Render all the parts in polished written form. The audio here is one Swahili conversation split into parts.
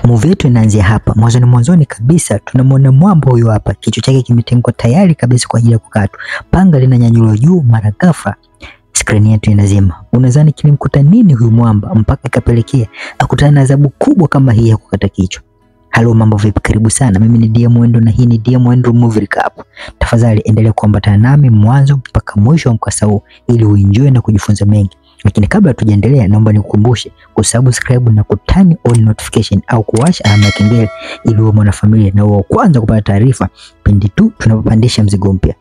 Movie yetu inaanzia hapa. Mwanzoni kabisa tunamwona mwamba huyu hapa. Kichwa chake kimetengwa tayari kabisa kwa ajili ya kukatwa. Panga linanyanyuliwa juu, mara ghafla screen yetu inazima. Unadhani kilimkuta nini huyu mwamba mpaka ikapelekea akutana na adhabu kubwa kama hii ya kukata kichwa? Halo, mambo vipi? Karibu sana. Mimi ni DM Mwendo na hii ni DM Mwendo Movie Recap. Tafadhali endelea kuambatana nami mwanzo mpaka mwisho wa mkasa huu ili uenjoy na kujifunza mengi. Lakini kabla tujaendelea, naomba nikukumbushe kusubscribe na kutani on notification au kuwasha alama ya kengele ili uwe mwanafamilia na uwe kwanza kupata taarifa pindi tu tunapopandisha mzigo mpya.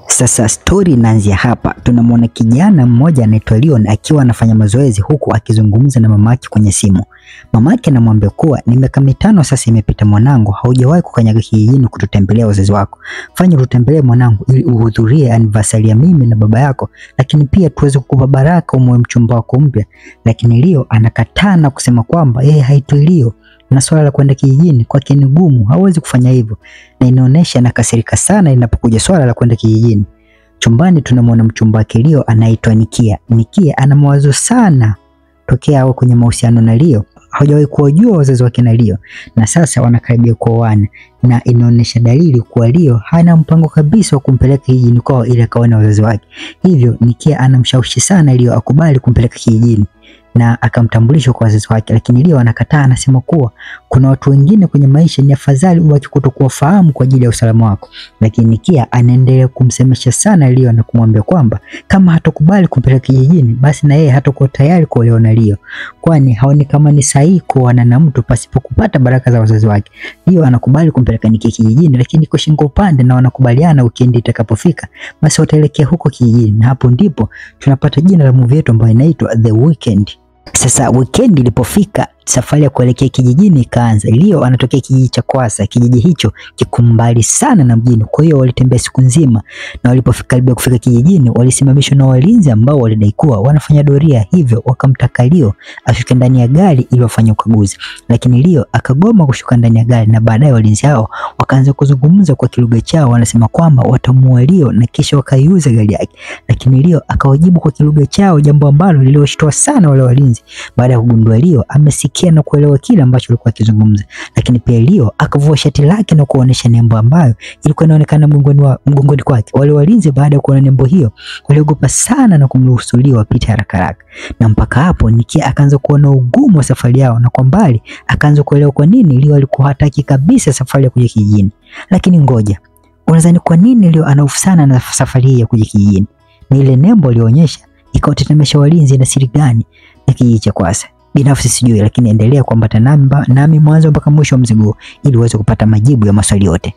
Sasa story inaanzia hapa. Tunamwona kijana mmoja anaitwa Leon akiwa anafanya mazoezi huku akizungumza na mamake kwenye simu. Mamake anamwambia kuwa ni miaka 5 sasa imepita mwanangu, haujawahi kukanyaga kijijini kututembelea wazazi wako. Fanya tutembelee mwanangu ili uhudhurie anniversary ya mimi na baba yako, lakini pia tuweze kukupa baraka umwe mchumba wako mpya. Lakini Leo anakataa na kusema kwamba yeye haitulio na swala la kwenda kijijini kwake ni gumu, hawezi kufanya hivyo, na inaonesha anakasirika sana inapokuja swala la kwenda kijijini. Chumbani tunamwona mchumba wake Leo anaitwa Nikia. Nikia ana mawazo sana tokea hao kwenye mahusiano na Leo. Hawajawahi kuwajua wazazi wake na Leo, na sasa wanakaribia kuoana, na inaonesha dalili kuwa Leo hana mpango kabisa wa kumpeleka kijijini kwao ili akaone wazazi wake. Hivyo Nikia anamshawishi sana Leo akubali kumpeleka kijijini na akamtambulisha kwa wazazi wake, lakini Leo anakataa, anasema kuwa kuna watu wengine kwenye maisha ni afadhali ubaki kutokuwafahamu kwa ajili ya usalama wako. Lakini Nikia anaendelea kumsemesha sana Leo na kumwambia kwamba kama hatakubali kumpeleka kijijini basi na yeye hatakuwa tayari kuolewa na Leo, kwani haoni kama ni sahihi kuoana na mtu pasipo kupata baraka za wazazi wake. Leo anakubali kumpeleka Nikia kijijini, lakini kwa shingo upande, na wanakubaliana weekend itakapofika basi wataelekea huko kijijini, na hapo ndipo tunapata jina la movie yetu ambayo inaitwa The Weekend. Sasa weekend ilipofika, safari ya kuelekea kijijini ikaanza. Leo anatokea kijiji cha Kwasa. Kijiji hicho kiko mbali sana na mjini, kwa hiyo walitembea siku nzima, na walipofika kufika kijijini walisimamishwa na walinzi ambao walidai kuwa wanafanya doria, hivyo wakamtaka Leo ashuke ndani ya gari ili wafanye ukaguzi. Lakini Leo akagoma kushuka ndani ya gari, na baadaye walinzi hao wakaanza kuzungumza kwa kilugha chao, wanasema kwamba watamuua Leo na kisha wakaiuza gari yake. Lakini Leo akawajibu kwa kilugha chao, jambo ambalo liliwashtua sana wale walinzi baada ya kugundua Leo amesikia na kuelewa kile ambacho alikuwa akizungumza. Lakini pia Leo akavua shati lake na kuonesha nembo ambayo ilikuwa inaonekana mgongoni kwake. Wale walinzi baada ya kuona nembo hiyo waliogopa sana na kumruhusu Leo apite haraka. Na mpaka hapo Nikia akaanza kuona ugumu wa safari yao, na kwa mbali akaanza kuelewa kwa nini Leo alikuwa hataki kabisa safari ya kuja kijijini. Lakini ngoja, unadhani kwa nini Leo ana hofu sana na safari hii ya kuja kijijini? Na ile nembo alionyesha ikawatetemesha walinzi na siri gani ya kijiji cha Kwasa? Binafsi sijui, lakini endelea kuambatana nami mwanzo mpaka mwisho wa mzigo ili uweze kupata majibu ya maswali yote.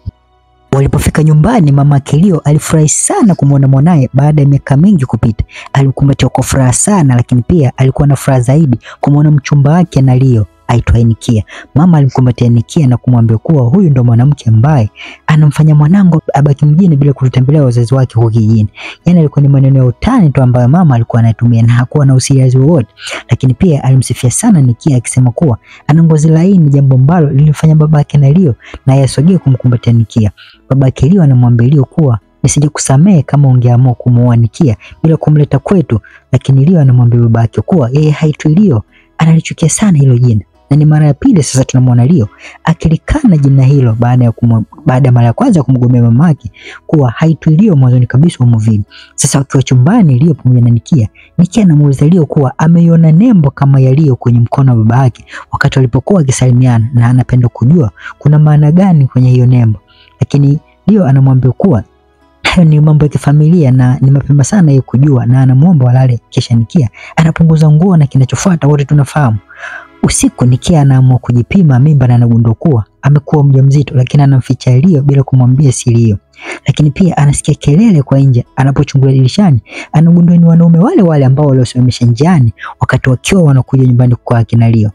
Walipofika nyumbani, mama Leo alifurahi sana kumwona mwanae baada ya miaka mingi kupita. Alikumbatia kwa furaha sana, lakini pia alikuwa na furaha zaidi kumwona mchumba wake na Leo aitwa Nikia. Mama alimkumbatia Nikia na kumwambia kuwa huyu ndo mwanamke ambaye anamfanya mwanangu abaki mjini bila kutembelea wazazi wake huko kijijini. Yaani alikuwa ni maneno ya utani tu ambayo mama alikuwa anatumia na hakuwa na usiriasi wowote. Lakini pia alimsifia sana Nikia akisema kuwa ana ngozi laini, jambo ambalo lilimfanya babake na Leo na yasogee kumkumbatia Nikia. Babake Leo anamwambia Leo kuwa nisije kusamehe kama ungeamua kumuoa Nikia bila kumleta kwetu. Lakini Leo anamwambia babake kuwa yeye haitwi Leo, analichukia sana hilo jina. Na ni mara ya pili sasa tunamwona Leo akilikana jina hilo baada ya mara ya kwanza kumgomea mamake kuwa haitwi Leo mwanzoni kabisa wa movie. Sasa wakiwa chumbani Leo pamoja na Nikia anamuuliza Leo kuwa ameiona nembo kama ya Leo kwenye mkono wa baba yake wakati walipokuwa wakisalimiana, na anapenda kujua kuna maana gani kwenye hiyo nembo. Lakini Leo anamwambia kuwa hayo ni mambo ya kifamilia na ni mapema sana yeye kujua, na anamuomba walale. Kisha Nikia anapunguza nguo na kinachofuata wote tunafahamu. Usiku Nikia anaamua kujipima mimba na anagundua kuwa amekuwa mjamzito, lakini anamficha Leo bila kumwambia siri hiyo. Lakini pia anasikia kelele kwa nje. Anapochungulia dirishani anagundua ni wanaume wale ambao waliosimamisha njiani wakati wakiwa wanakuja nyumbani kwa akina Leo.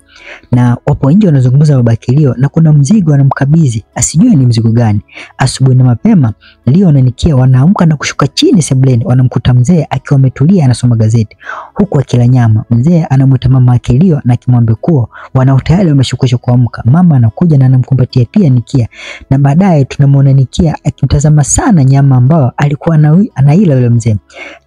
Na wapo nje wanazungumza na babake Leo, na kuna mzigo anamkabidhi, asijue ni mzigo gani. Asubuhi na mapema Leo na Nikia wanaamka na kushuka chini sebuleni, wanamkuta mzee akiwa ametulia anasoma gazeti huku akila nyama. Mzee anamuita mama yake Leo na akimwambia kuwa wanao tayari wameshukisha kuamka. Mama anakuja na anamkumbatia pia Nikia, na baadaye tunamwona Nikia akimtazama anatazama sana nyama ambayo alikuwa anaila yule mzee.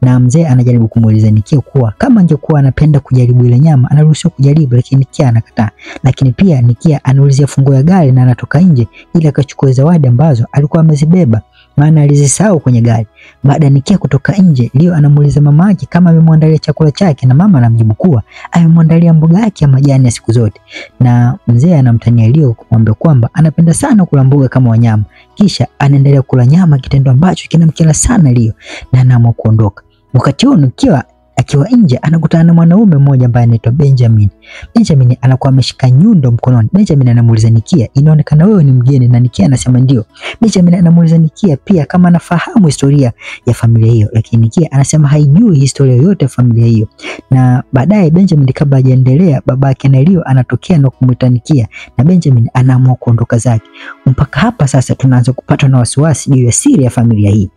Na mzee anajaribu kumuuliza Nikia kuwa kama angekuwa anapenda kujaribu ile nyama anaruhusiwa kujaribu, lakini Nikia anakataa. Lakini pia Nikia anaulizia funguo ya gari na anatoka nje ili akachukue zawadi ambazo alikuwa amezibeba, maana alizisahau kwenye gari. Baada ya Nikia kutoka nje, Leo anamuuliza mama yake kama amemwandalia chakula chake, na mama anamjibu kuwa amemwandalia mboga yake ya majani ya siku zote. Na mzee anamtania Leo kumwambia kwamba anapenda sana kula mboga kama wanyama. Kisha anaendelea kula nyama, kitendo ambacho kinamkera sana Leo, na anaamua kuondoka. Wakati huo Nikia akiwa nje anakutana na mwanaume mmoja ambaye anaitwa Benjamin. Benjamin anakuwa ameshika nyundo mkononi. Benjamin anamuuliza Nikia, inaonekana wewe ni mgeni? Na Nikia anasema ndio. Benjamin anamuuliza Nikia pia kama anafahamu historia ya familia hiyo, lakini Nikia anasema haijui historia yote ya familia hiyo. Na baadaye Benjamin kabla hajaendelea, babake na Leo anatokea na kumuita Nikia, na Benjamin anaamua kuondoka zake. Mpaka hapa sasa tunaanza kupatwa na wasiwasi juu ya siri ya familia hii.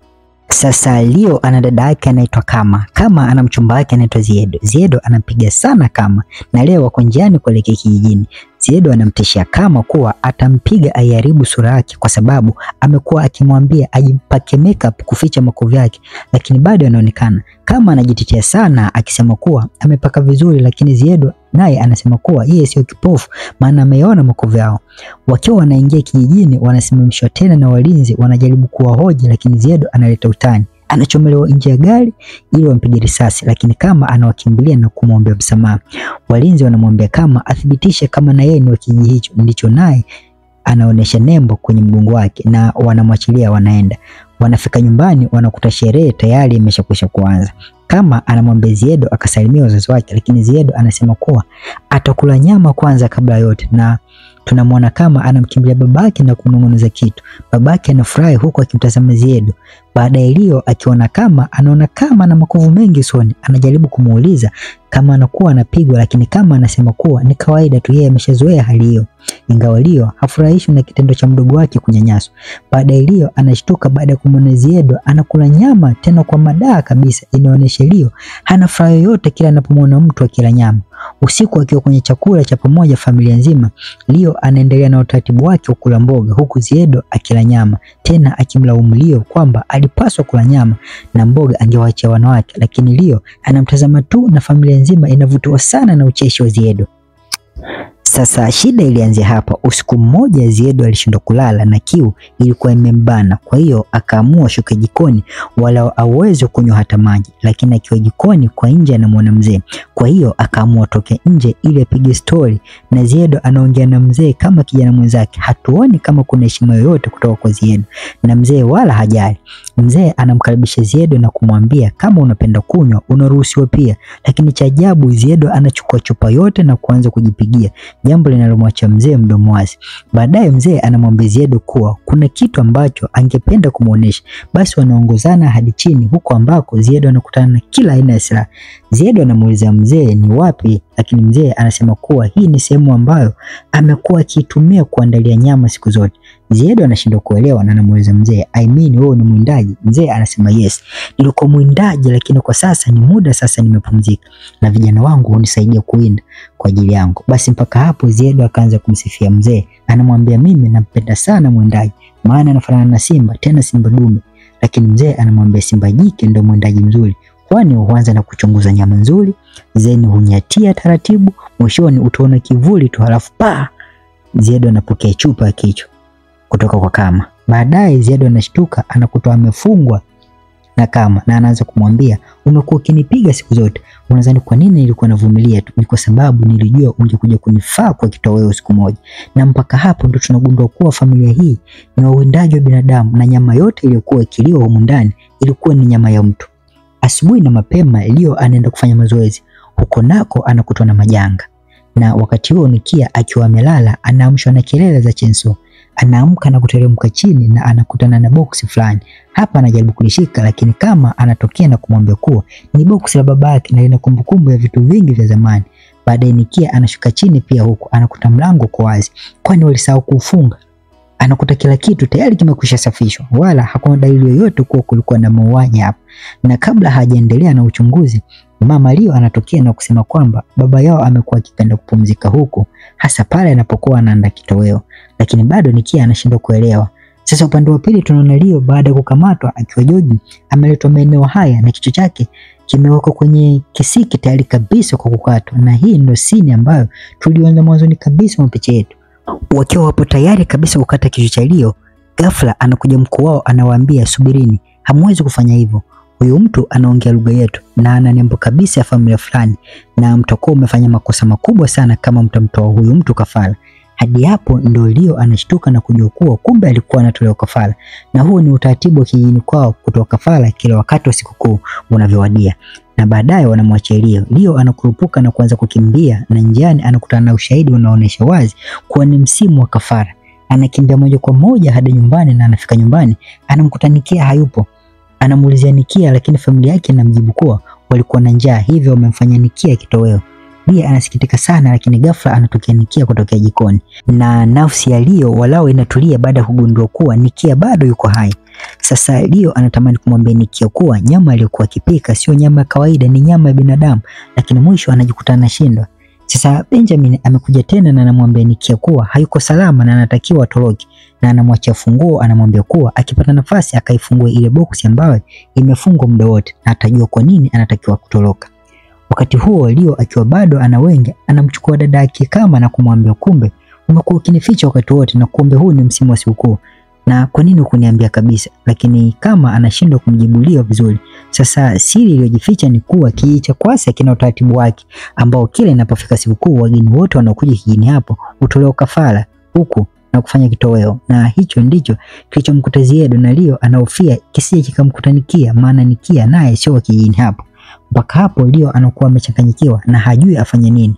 Sasa Leo ana dada yake anaitwa Kama. Kama ana mchumba wake anaitwa Ziedo. Ziedo anampiga sana Kama, na leo wako njiani kuelekea kijijini. Ziedo anamtishia Kama kuwa atampiga aiharibu sura yake, kwa sababu amekuwa akimwambia ajipake makeup kuficha makovu yake, lakini bado yanaonekana. Kama anajitetea sana akisema kuwa amepaka vizuri, lakini Ziedo naye anasema kuwa yeye sio kipofu, maana ameona makovu yao. Wakiwa wanaingia kijijini, wanasimamishwa tena na walinzi, wanajaribu kuwahoji, lakini Ziedo analeta utani. Anachomelewa nje ya gari ili wampige risasi, lakini Kama anawakimbilia na kumwombea msamaha. Walinzi wanamwambia Kama athibitishe kama na yeye ni wa kijiji hicho, ndicho naye anaonesha nembo kwenye mgongo wake, na wanamwachilia wanaenda. Wanafika nyumbani, wanakuta sherehe tayari imeshakwisha kuanza. Kama anamwambia Ziedo akasalimia wazazi wake, lakini Ziedo anasema kuwa atakula nyama kwanza kabla yote, na tunamwona Kama anamkimbilia babake na kumnong'oneza kitu. Babake anafurahi huku akimtazama Ziedo. Baadaye Leo akiona Kama, anaona Kama na makovu mengi usoni, anajaribu kumuuliza kama anakuwa anapigwa, lakini Kama anasema kuwa ni kawaida tu, yeye ameshazoea hali hiyo. Ingawa Leo hafurahishwi na kitendo cha mdogo wake kunyanyaswa. Baadaye Leo anashtuka baada ya kumwona Ziedo anakula nyama, tena kwa madaa kabisa. Inaonyesha Leo hana furaha yoyote kila anapomwona mtu akila nyama. Usiku akiwa kwenye chakula cha pamoja familia nzima, Leo anaendelea na utaratibu wake wa kula mboga huku Ziedo akila nyama, tena akimlaumu Leo kwamba alipaswa kula nyama na mboga angewaachia wanawake, lakini Leo anamtazama tu na familia nzima inavutiwa sana na ucheshi wa Ziedo. Sasa shida ilianzia hapa. Usiku mmoja Ziedo alishindwa kulala na kiu ilikuwa imembana, kwa hiyo akaamua shuka jikoni wala aweze kunywa hata maji. Lakini akiwa jikoni kwa nje anamwona mzee, kwa hiyo akaamua toke nje ili apige story. Na Ziedo anaongea na mzee kama kijana mwenzake, hatuoni kama kuna heshima yoyote kutoka kwa Ziedo, na mzee wala hajali. Mzee anamkaribisha Ziedo na kumwambia kama unapenda kunywa unaruhusiwa pia, lakini cha ajabu Ziedo anachukua chupa yote na kuanza kujipigia, jambo linalomwacha mzee mdomo wazi. Baadaye mzee anamwambia Ziedo kuwa kuna kitu ambacho angependa kumuonesha. Basi wanaongozana hadi chini, huko ambako Ziedo anakutana na kila aina ya silaha. Ziedo anamuuliza mzee ni wapi, lakini mzee anasema kuwa hii ni sehemu ambayo amekuwa akitumia kuandalia nyama siku zote. Ziedo anashindwa kuelewa na anamuuliza mzee, I mean wewe ni mwindaji? Mzee anasema yes, nilikuwa mwindaji, lakini kwa sasa ni muda sasa nimepumzika na vijana wangu hunisaidia kuwinda kwa ajili yangu. Basi mpaka hapo Ziedo akaanza kumsifia mzee. Anamwambia mimi nampenda sana mwindaji, maana anafanana na simba, tena simba dume. Lakini mzee anamwambia simba jike ndio mwindaji mzuri, kwani huanza na kuchunguza nyama nzuri, zeni hunyatia taratibu, mwishoni utaona kivuli tu, halafu pa Ziedo anapokea chupa ya kichwa kutoka kwa Kama. Baadaye Ziedo anashtuka, anakuta amefungwa na Kama, na anaanza kumwambia umekuwa ukinipiga siku zote, unadhani kwa nini nilikuwa navumilia tu? Ni kwa sababu nilijua ungekuja kunifaa kwa kitoweo siku moja. Na mpaka hapo ndo tunagundua kuwa familia hii ni wawindaji wa binadamu, na nyama yote iliyokuwa ikiliwa humu ndani ilikuwa ni nyama ya mtu. Asubuhi na mapema Leo anaenda kufanya mazoezi, huko nako anakutwa na majanga. Na wakati huo Nikia akiwa amelala anaamshwa na kelele za Chenso. Anaamka na kuteremka chini na anakutana na boksi fulani. Hapa anajaribu kulishika, lakini Kama anatokea na kumwambia kuwa ni boksi la babake na lina kumbukumbu ya vitu vingi vya zamani. Baadaye Nikia anashuka chini pia, huko anakuta mlango kwa wazi, kwani walisahau kuufunga. Anakuta kila kitu tayari kimekwisha safishwa, wala hakuna dalili yoyote kuwa kulikuwa na mauaji hapa. Na kabla hajaendelea na uchunguzi, mama Leo anatokea na kusema kwamba baba yao amekuwa akipenda kupumzika huko, hasa pale anapokuwa anaandaa kitoweo. Lakini bado Nikia anashindwa kuelewa. Sasa upande wa pili tunaona Leo baada ya kukamatwa akiwa jogging ameletwa maeneo haya na kichwa chake kimewekwa kwenye kisiki tayari kabisa kwa kukatwa, na hii ndio scene ambayo tulianza mwanzoni kabisa mwa picha yetu. Wakiwa wapo tayari kabisa kukata kichwa cha Leo, ghafla anakuja mkuu wao anawaambia, subirini, hamwezi kufanya hivyo. Huyu mtu anaongea lugha yetu na ana nembo kabisa ya familia fulani, na mtakuwa umefanya makosa makubwa sana kama mtamtoa huyu mtu kafara. Hadi hapo ndio Leo anashtuka na kujua kuwa kumbe alikuwa anatolewa kafara, na huo ni utaratibu wa kijijini kwao kutoa kafara kila wakati wa sikukuu unavyowadia. Na baadaye wanamwachia Leo. Leo anakurupuka na kuanza kukimbia, na njiani anakutana na ushahidi unaoonyesha wazi kuwa ni msimu wa kafara. Anakimbia moja kwa moja hadi nyumbani, na anafika nyumbani anamkuta Nikia hayupo. Anamuulizia Nikia, lakini familia yake inamjibu kuwa walikuwa na njaa, hivyo wamemfanya Nikia kitoweo. Leo anasikitika sana, lakini ghafla anatokea Nikia kutokea jikoni, na nafsi ya Leo walao inatulia baada ya kugundua kuwa Nikia bado yuko hai. Sasa Leo anatamani kumwambia Nikia kuwa nyama aliyokuwa akipika sio nyama ya kawaida, ni nyama ya binadamu, lakini mwisho anajikuta anashindwa. Sasa Benjamin amekuja tena na anamwambia Nikia kuwa hayuko salama na anatakiwa atoroke, na anamwachia funguo, anamwambia kuwa akipata nafasi akaifungue ile box ambayo imefungwa muda wote na atajua kwa nini anatakiwa kutoroka. Wakati huo Leo akiwa bado anawenga, anamchukua dada yake Kama na kumwambia, kumbe umekuwa ukinificha wakati wote, na kumbe huu ni msimu wa sikukuu, na kwa nini hukuniambia kabisa? Lakini Kama anashindwa kumjibu Leo vizuri. Sasa siri iliyojificha ni kuwa kijiji cha Kwasa kina utaratibu wake ambao kila inapofika sikukuu wageni wote wanaokuja kijijini hapo hutolewa kafara huku na kufanya kitoweo, na hicho ndicho kilichomkuta Ziedo, na Leo anahofia kisije kikamkuta Nikia, maana Nikia naye sio kijijini hapo. Mpaka hapo Leo anakuwa amechanganyikiwa na hajui afanye nini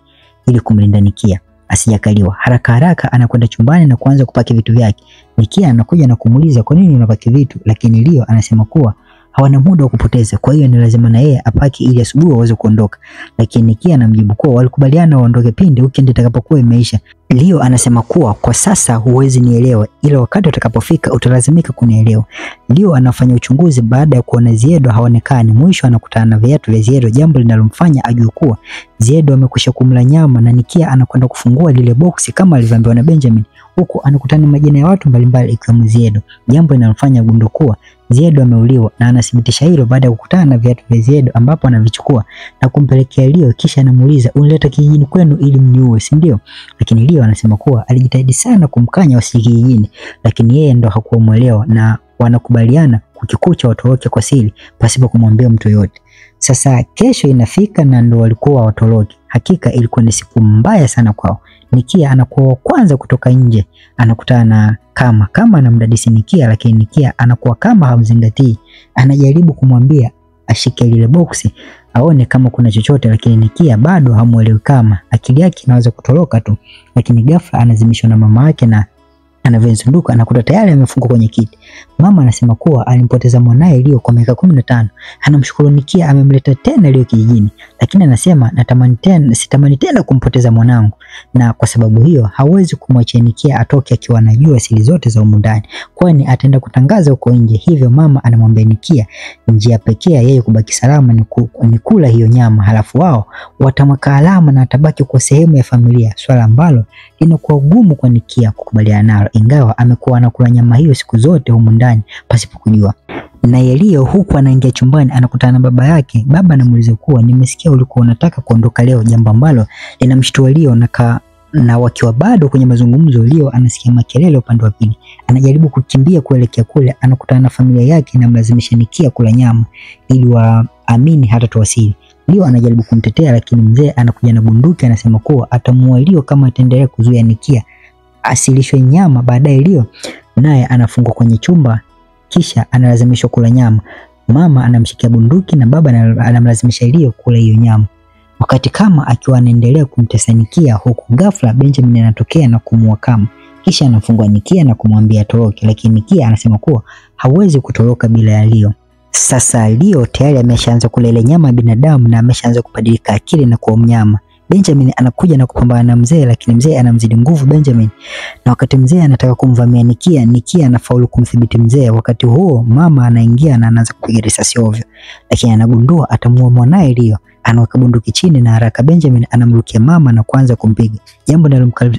ili kumlinda Nikia asijakaliwa. Haraka haraka anakwenda chumbani na kuanza kupaki vitu vyake. Nikia anakuja na kumuuliza kwa nini unapaki vitu, lakini Leo anasema kuwa hawana muda wa kupoteza, kwa hiyo ni lazima na yeye apaki ili asubuhi waweze kuondoka. Lakini Nikia anamjibu kuwa walikubaliana waondoke pindi weekend itakapokuwa imeisha. Leo anasema kuwa kwa sasa huwezi nielewa, ila wakati utakapofika utalazimika kunielewa. Leo anafanya uchunguzi baada ya kuona Ziedo haonekani. Mwisho anakutana na viatu vya Ziedo, jambo linalomfanya ajue kuwa Ziedo amekwisha kumla nyama, na Nikia anakwenda kufungua lile boksi kama alivyoambiwa na Benjamin. Huko anakutana majina ya watu mbalimbali ikiwemo Ziedo, jambo linalofanya gundua kuwa Ziedo ameuliwa, na anathibitisha hilo baada ya kukutana na viatu vya Ziedo ambapo anavichukua na kumpelekea Leo, kisha anamuuliza, unileta kijijini kwenu ili mniue, si ndio? Lakini Leo anasema kuwa alijitahidi sana kumkanya wasije kijijini, lakini yeye ndo hakuwa mwelewa, na wanakubaliana kukikucha watoroke kwa siri pasipo kumwambia mtu yote. Sasa kesho inafika na ndo walikuwa watoroke. Hakika ilikuwa ni siku mbaya sana kwao. Nikia anakuwa kwanza kutoka nje, anakutana na Kama anamdadisi Nikia, lakini Nikia anakuwa kama hamzingatii. Anajaribu kumwambia ashike lile boksi aone kama kuna chochote, lakini Nikia bado hamuelewi. Kama akili yake inaweza kutoroka tu, lakini ghafla anazimishwa na mama yake, na anavyozunduka anakuta tayari amefungwa kwenye kiti. Mama anasema kuwa alimpoteza mwanae Leo kwa miaka 15. Anamshukuru Nikia amemleta tena Leo kijijini, lakini anasema sitamani tena kumpoteza mwanangu, na kwa sababu hiyo hawezi kumwachia Nikia atoke akiwa anajua siri zote za humu ndani, kwani ataenda kutangaza huko nje. Hivyo mama anamwambia Nikia njia pekee yeye kubaki salama ni kula hiyo nyama, halafu wao watamweka alama na atabaki kwa sehemu ya familia, swala ambalo linakuwa gumu kwa Nikia kukubaliana nalo, ingawa amekuwa anakula nyama hiyo siku zote humu ndani pasipo kujua. Na Leo huku anaingia chumbani anakutana na baba yake. Baba anamuuliza kuwa nimesikia ulikuwa unataka kuondoka leo, jambo ambalo linamshtua Leo, na wakiwa bado kwenye mazungumzo Leo anasikia makelele upande wa pili. Anajaribu kukimbia kuelekea kule, anakutana na familia yake na mlazimisha Nikia kula nyama ili waamini hata tuwasili. Leo anajaribu kumtetea, lakini mzee anakuja na bunduki, anasema kuwa atamuua Leo kama ataendelea kuzuia Nikia asilishwe nyama. Baadaye Leo naye anafungwa kwenye chumba kisha analazimishwa kula nyama. Mama anamshikia bunduki na baba anamlazimisha Leo kula hiyo nyama. Wakati Kama akiwa anaendelea kumtesa Nikia, huku ghafla Benjamin anatokea na kumuua Kama. Kisha anafungwa Nikia na kumwambia atoroke, lakini Nikia anasema kuwa hawezi kutoroka bila ya Leo. Sasa Leo tayari ameshaanza kula ile nyama ya binadamu na ameshaanza kubadilika akili na kuwa mnyama. Benjamin anakuja na kupambana na mzee, lakini mzee anamzidi nguvu Benjamin, na wakati mzee anataka kumvamia Nikia anafaulu kumdhibiti mzee. Wakati huo mama anaingia na anaanza kupiga risasi ovyo, lakini anagundua atamuua mwanae Leo, anaweka bunduki chini na haraka Benjamin anamrukia mama na kuanza kumpiga, jambo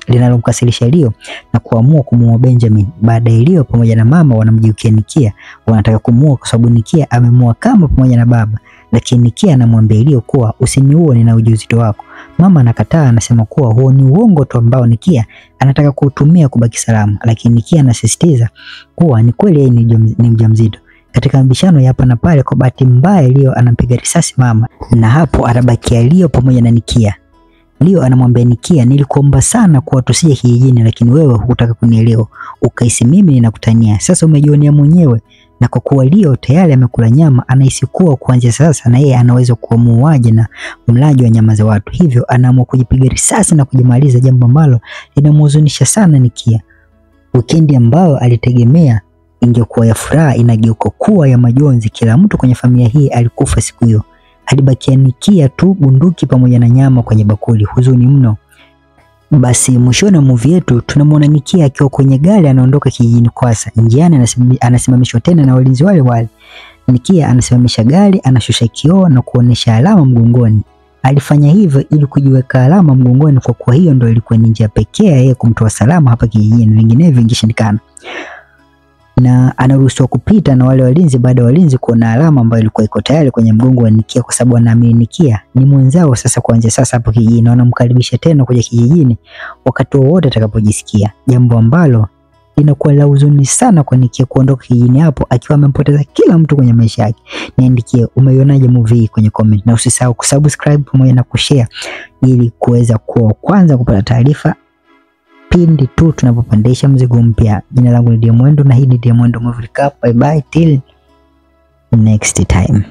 linalomkasirisha Leo na kuamua kumuua Benjamin. Baada ya Leo pamoja na mama wanamjiukia Nikia, wanataka kumuua kwa sababu Nikia amemua kama pamoja na baba, lakini Nikia anamwambia Leo kuwa usiniue, nina ujauzito wako. Mama anakataa, anasema kuwa huo ni uongo tu ambao Nikia anataka kuutumia kubaki salama, lakini Nikia anasisitiza kuwa ni kweli yeye ni mjamzito. Katika mbishano ya hapa na pale, kwa bahati mbaya Leo anampiga risasi mama, na hapo anabakia Leo pamoja na Nikia. Leo anamwambia Nikia, nilikuomba sana kuwa tusije kijijini, lakini wewe hukutaka kunielewa, ukahisi mimi ninakutania. Sasa umejionea mwenyewe. Na kwa kuwa Leo tayari amekula nyama, anahisi kuwa kuanzia sasa na yeye anaweza kuwa muuaji na mlaji wa nyama za watu. Hivyo anaamua kujipiga risasi na kujimaliza, jambo ambalo linamhuzunisha sana Nikia. Wikendi ambayo alitegemea ingekuwa ya furaha inageuka kuwa ya majonzi. Kila mtu kwenye familia hii alikufa siku hiyo. Alibakia Nikia tu, bunduki pamoja na nyama kwenye bakuli. Huzuni mno. Basi mwishoni wa movie yetu tunamwona Nikia akiwa kwenye gari anaondoka kijijini Kwasa. Njiani anasimamishwa tena na walinzi wale wale. Nikia anasimamisha gari, anashusha kioo na kuonesha alama mgongoni. Alifanya hivyo ili kujiweka alama mgongoni kwa kuwa hiyo ndio ilikuwa ni njia pekee ya yeye kumtoa salama hapa kijijini, vinginevyo ingeshindikana. Na anaruhusiwa kupita na wale walinzi baada ya walinzi kuona alama ambayo ilikuwa iko tayari kwenye mgongo wa Nikia, kwa sababu anaamini Nikia ni mwenzao sasa kuanzia sasa hapo kijijini, na wanamkaribisha tena kuja kijijini wakati wowote atakapojisikia, jambo ambalo linakuwa la huzuni sana kwa Nikia kuondoka kijijini hapo akiwa amempoteza kila mtu kwenye maisha yake. Niandikie umeionaje movie hii kwenye comment, na usisahau kusubscribe pamoja na kushare ili kuweza kuwa kwanza kupata taarifa pindi tu tunapopandisha mzigo mpya. Jina langu ni Diamwendo na hii ni Diamwendo Movie Recap. Bye bye till next time.